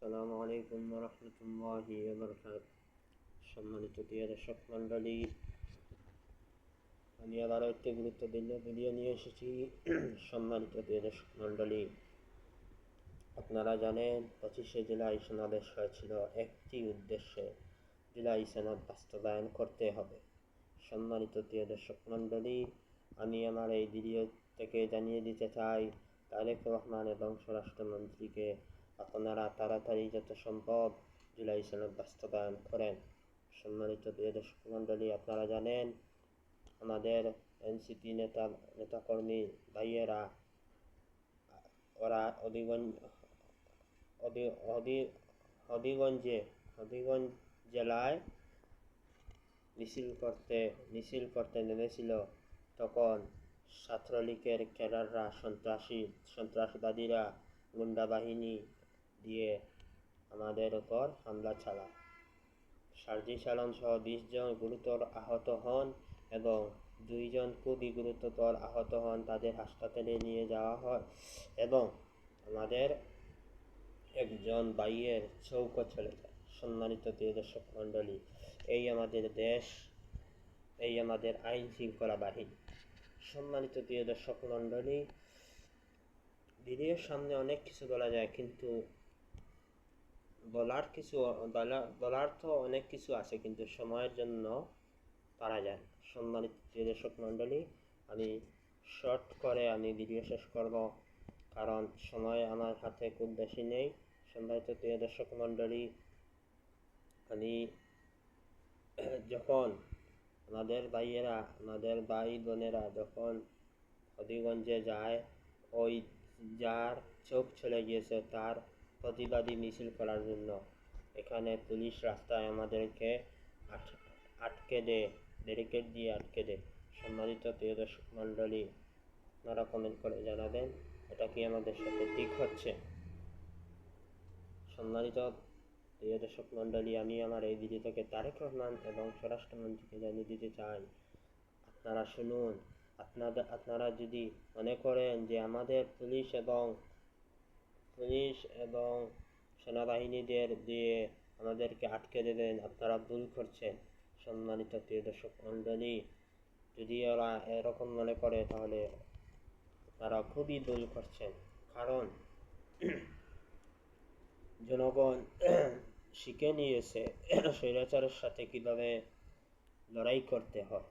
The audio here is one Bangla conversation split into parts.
আসসালামু আলাইকুম ওয়া রাহমাতুল্লাহি ওয়া বারাকাতুহু। সম্মানিত প্রিয় দর্শক মণ্ডলী, আমি আবারও একটি গুরুত্বপূর্ণ ভিডিও নিয়ে এসেছি। সম্মানিত প্রিয় দর্শক মণ্ডলী, আপনারা জানেন 25শে জুলাই সমাবেশ হয়েছিল একটি উদ্দেশ্যে, জুলাই সনদ বাস্তবায়ন করতে হবে। সম্মানিত প্রিয় দর্শক মণ্ডলী, আমি আমার এই ভিডিও থেকে জানিয়ে দিতে চাই তারেক রহমান এবং স্বরাষ্ট্রমন্ত্রীকে আপনারা তাড়াতাড়ি যত সম্ভব জুলাই সনদ বাস্তবায়ন করেন। সম্মানিত প্রিয় দর্শক মণ্ডলী, আপনারা জানেন আমাদের এনসিপি নেতাকর্মী ভাইয়েরা ওরা হবিগঞ্জ জেলায় মিছিল করতে নেমেছিল। তখন ছাত্রলীগের ক্যাডাররা সন্ত্রাসবাদীরা গুন্ডা বাহিনী দিয়ে আমাদের উপর হামলা চালায়। সার্জিস আলম সহ 20 জন গুরুতর আহত হন এবং 2 জন খুবই গুরুতর আহত হন। তাদের হাসপাতালে নিয়ে যাওয়া হয় এবং আমাদের একজন ভাইয়ের চৌকো চলে যায়। সম্মানিত প্রিয় দর্শক মণ্ডলী, এই আমাদের দেশ, এই আমাদের আইন শৃঙ্খলা বাহিনী। সম্মানিত প্রিয় দর্শক মণ্ডলী, ভিডিওর সামনে অনেক কিছু বলা যায়, কিন্তু বলার তো অনেক কিছু আছে, কিন্তু সময়ের জন্য পারা যায়। সম্মানিত প্রিয় দর্শক মণ্ডলী, আমি শর্ট করে ভিডিও শেষ করব, কারণ সময় আমার হাতে খুব বেশি নেই। সম্মানিত প্রিয় দর্শক মণ্ডলী, আমি যখন আমাদের ভাইয়েরা, আমাদের ভাই বোনেরা যখন হবিগঞ্জে যায়, ওই যার চোখ চলে গিয়েছে তার প্রতিবাদী মিছিল করার জন্য এখানে পুলিশ রাস্তায় আমাদেরকে আটকে দেয়, ব্যারিকেড দিয়ে আটকে দেয়। সম্মানিত প্রিয় দর্শক মণ্ডলী, আপনারা কমেন্ট করে জানাবেন এটা কি আমাদের সাথে ঠিক হচ্ছে। সম্মানিত প্রিয় দর্শক মণ্ডলী, আমি আমার এই ভিডিও থেকে তারেক রহমান এবং স্বরাষ্ট্রমন্ত্রীকে জানিয়ে দিতে চাই, আপনারা শুনুন। আপনারা যদি মনে করেন যে আমাদের পুলিশ এবং সেনাবাহিনীদের দিয়ে আমাদেরকে আটকে দেবেন, আপনারা ভুল করছেন। সম্মানিত প্রিয় দর্শক মণ্ডলী, যদি ওরা এরকম মনে করে তাহলে তারা খুবই ভুল করছেন। কারণ জনগণ শিখে নিয়েছে স্বৈরাচারের সাথে কিভাবে লড়াই করতে হয়,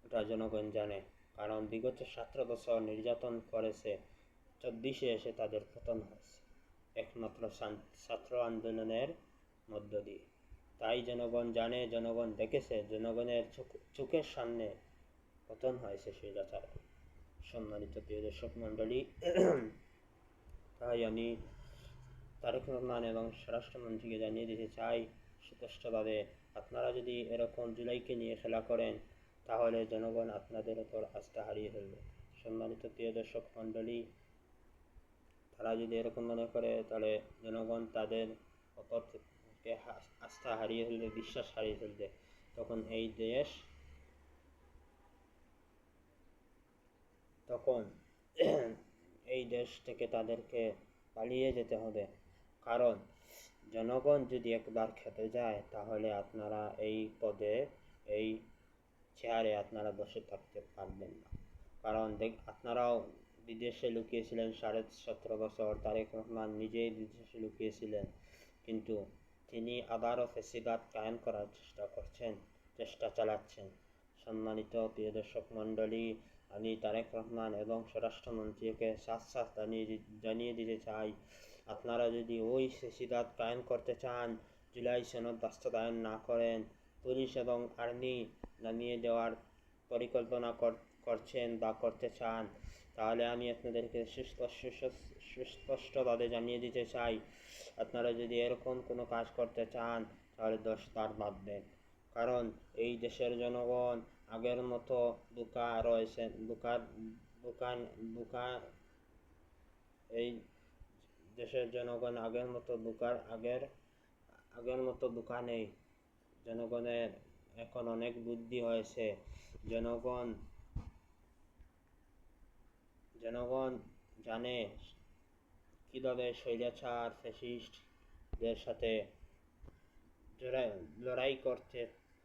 এটা জনগণ জানে। কারণ বিগত 17 বছর নির্যাতন করেছে, 24-এ এসে তাদের পতন হয়েছে একমাত্র ছাত্র আন্দোলনের মধ্য দিয়ে। তাই জনগণ জানে, জনগণ দেখেছে, জনগণের চোখের সামনে পতন হয়েছে স্বৈরাচার। সম্মানিত প্রিয় দর্শক মণ্ডলী, তাই আমি তারেক রহমান এবং স্বরাষ্ট্রমন্ত্রীকে জানিয়ে দিতে চাই স্পষ্টভাবে, আপনারা যদি এরকম জুলাইকে নিয়ে খেলা করেন তাহলে জনগণ আপনাদের উপর আস্থা হারিয়ে ফেলবে। সম্মানিত প্রিয় দর্শক মণ্ডলী, তারা যদি এরকম মনে করে তাহলে জনগণ তাদের উপর থেকে আস্থা হারিয়ে ফেলবে, বিশ্বাস হারিয়ে ফেলবে। তখন এই দেশ থেকে তাদেরকে পালিয়ে যেতে হবে। কারণ জনগণ যদি একবার খেপে যায় তাহলে আপনারা এই পদে, এই চেয়ারে আপনারা বসে থাকতে পারবেন না। কারণ আপনারাও বিদেশে লুকিয়েছিলেন 17.5 বছর, তারেক রহমান নিজেই বিদেশে লুকিয়েছিলেন, কিন্তু তিনি আবারও ফ্যাসিবাদ কায়েম করার চেষ্টা চালাচ্ছেন। সম্মানিত প্রিয় দর্শক মণ্ডলী, আমি তারেক রহমান এবং স্বরাষ্ট্রমন্ত্রীকে সাথ জানিয়ে দিতে চাই, আপনারা যদি ওই ফ্যাসিবাদ কায়েম করতে চান, জুলাই সনদ বাস্তবায়ন না করেন, পুলিশ এবং আর্মি নামিয়ে দেওয়ার পরিকল্পনা করছেন বা করতে চান, তাহলে আমি আপনাদেরকে সুস্পষ্টভাবে জানিয়ে দিতে চাই, আপনারা যদি এরকম কোনো কাজ করতে চান তাহলে 10 বার ভাববেন। কারণ এই দেশের জনগণ আগের মতো বোকা রয়েছে, এই দেশের জনগণ আগের মতো বোকা নেই। জনগণের এখন অনেক বুদ্ধি হয়েছে। জনগণ জানে কীভাবে স্বৈরাচার ফ্যাসিস্টদের সাথে লড়াই করতে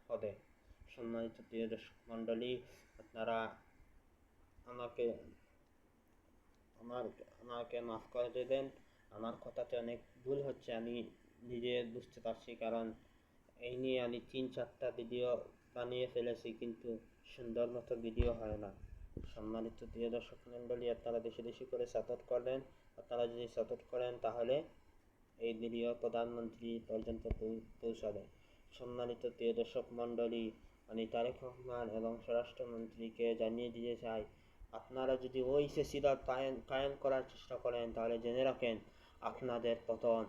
হবে। সম্মানিত প্রিয় দর্শক মণ্ডলী, আপনারা আমাকে আমাকে মাফ করে দেবেন। আমার কথাতে অনেক ভুল হচ্ছে, আমি নিজে বুঝতে পারছি, কারণ এই নিয়ে আমি 3-4টা ভিডিও বানিয়ে ফেলেছি, কিন্তু সুন্দর মতো ভিডিও হয় না। সম্মানিত প্রিয় দর্শক মণ্ডলী, আপনারা বেশি বেশি করে সাপোর্ট করবেন। আপনারা যদি সাপোর্ট করেন তাহলে এই ভিডিও প্রধানমন্ত্রী পর্যন্ত পৌঁছাবে। সম্মানিত প্রিয় দর্শক মণ্ডলী, আমি তারেক রহমান এবং স্বরাষ্ট্রমন্ত্রীকে জানিয়ে দিতে চাই, আপনারা যদি ওই ফ্যাসিবাদ কায়েম করার চেষ্টা করেন তাহলে জেনে রাখেন আপনাদের পতন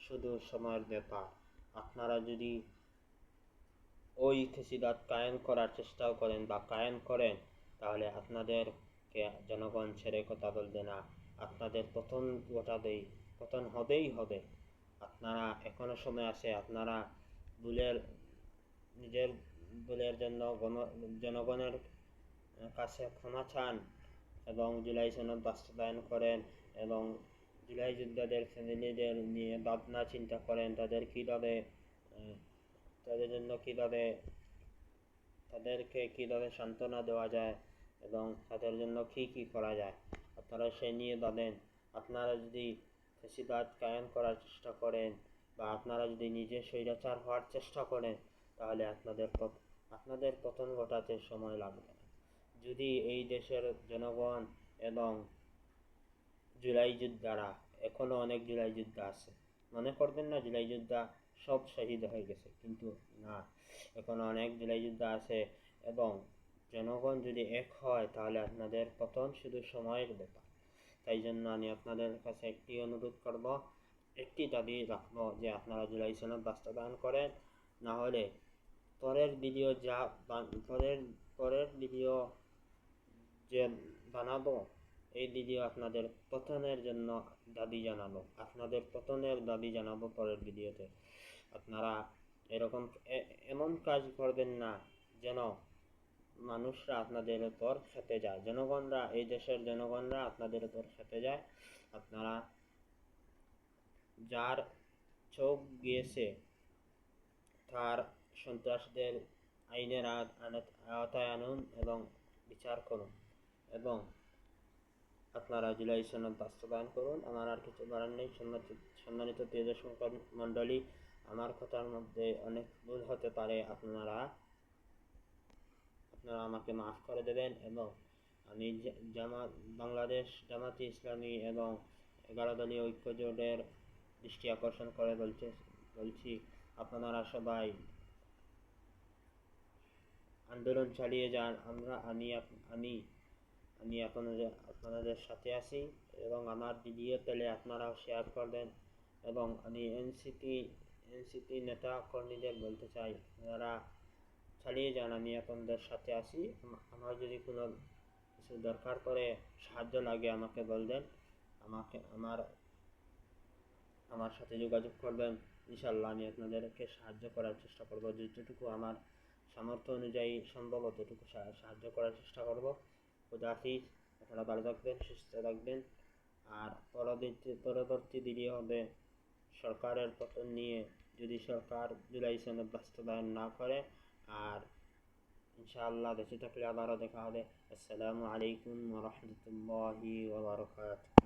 শুধু সময়ের ব্যাপার। আপনারা যদি ওই ফ্যাসিবাদ কায়েম করার চেষ্টাও করেন বা কায়েম করেন, তাহলে আপনাদেরকে জনগণ ছেড়ে কথা বলবে না, আপনাদের পতন পতন হবেই হবে। আপনারা এখনো সময় আছে, আপনারা নিজের ভুলের জন্য জনগণের কাছে ক্ষমা চান এবং জুলাই সনদ বাস্তবায়ন করেন এবং জুলাই যোদ্ধাদের ফ্যামিলিদের নিয়ে ভাবনা চিন্তা করেন, তাদেরকে কীভাবে সান্ত্বনা দেওয়া যায় এবং তাদের জন্য কী করা যায়, আপনারা সে নিয়ে ভাবেন। আপনারা যদি ফ্যাসিবাদ কায়েম করার চেষ্টা করেন বা আপনারা যদি নিজে স্বৈরাচার হওয়ার চেষ্টা করেন, তাহলে আপনাদের পতন ঘটাতে সময় লাগবে না। যদি এই দেশের জনগণ এবং জুলাই যোদ্ধারা, এখনো অনেক জুলাই যোদ্ধা আছে, মনে করবেন না জুলাই যোদ্ধা সব শহীদ হয়ে গেছে, কিন্তু না, এখনো অনেক জুলাই যোদ্ধা আছে এবং জনগণ যদি এক হয় তাহলে আপনাদের পতন শুধু সময়ের ব্যাপার। তাই জন্য আমি আপনাদের কাছে একটি অনুরোধ করব, একটি দাবি রাখবো যে আপনারা জুলাই সনদ বাস্তবায়ন করেন, না হলে পরের ভিডিও যে বানাবো, এই ভিডিও আপনাদের পতনের জন্য দাবি জানাবো পরের ভিডিওতে। আপনারা এমন কাজ করবেন না যেন মানুষরা আপনাদের উপর খেপে যায়, এই দেশের জনগণরা আপনাদের উপর খেপে যায়। আপনারা যার চোখ গিয়েছে তার সন্ত্রাসদের আইনের আওতায় আনুন এবং বিচার করুন এবং আপনারা জুলাই সনদ বাস্তবায়ন করুন। আমার আর কিছু বলার নেই। সম্মানিত প্রিয় দর্শক মণ্ডলী, আমার কথার মধ্যে অনেক ভুল হতে পারে, আপনারা আমাকে মাফ করে দেবেন এবং আমি বাংলাদেশ জামাতে ইসলামী এবং 11 দলীয় ঐক্য জোটের দৃষ্টি আকর্ষণ করে বলছি, আপনারা সবাই আন্দোলন চালিয়ে যান। আমি আপনাদের সাথে আছি এবং আমার ভিডিও পেলে আপনারাও শেয়ার করবেন এবং আমি এনসিপি নেতা কর্মীদের বলতে চাই, আপনারা চালিয়ে যান, আমি আপনাদের সাথে আছি। আমার যদি কোনো কিছু দরকার পড়ে, সাহায্য লাগে, আমাকে বলবেন, আমার সাথে যোগাযোগ করবেন। ইনশাল্লাহ আমি আপনাদেরকে সাহায্য করার চেষ্টা করব, যতটুকু আমার সামর্থ্য অনুযায়ী সম্ভব ততটুকু সাহায্য করার চেষ্টা করব। খোদা হাফিজ, আপনারা ভালো থাকবেন, সুস্থ থাকবেন। আর পরবর্তী ভিডিও হবে সরকারের পতন নিয়ে, যদি সরকার জুলাই সনদ বাস্তবায়ন না করে। আর ইনশাআল্লাহ বেঁচে থাকলে আবারও দেখা হবে। আসসালামু আলাইকুম ওয়া রাহমাতুল্লাহি ওয়া বারাকাতুহু।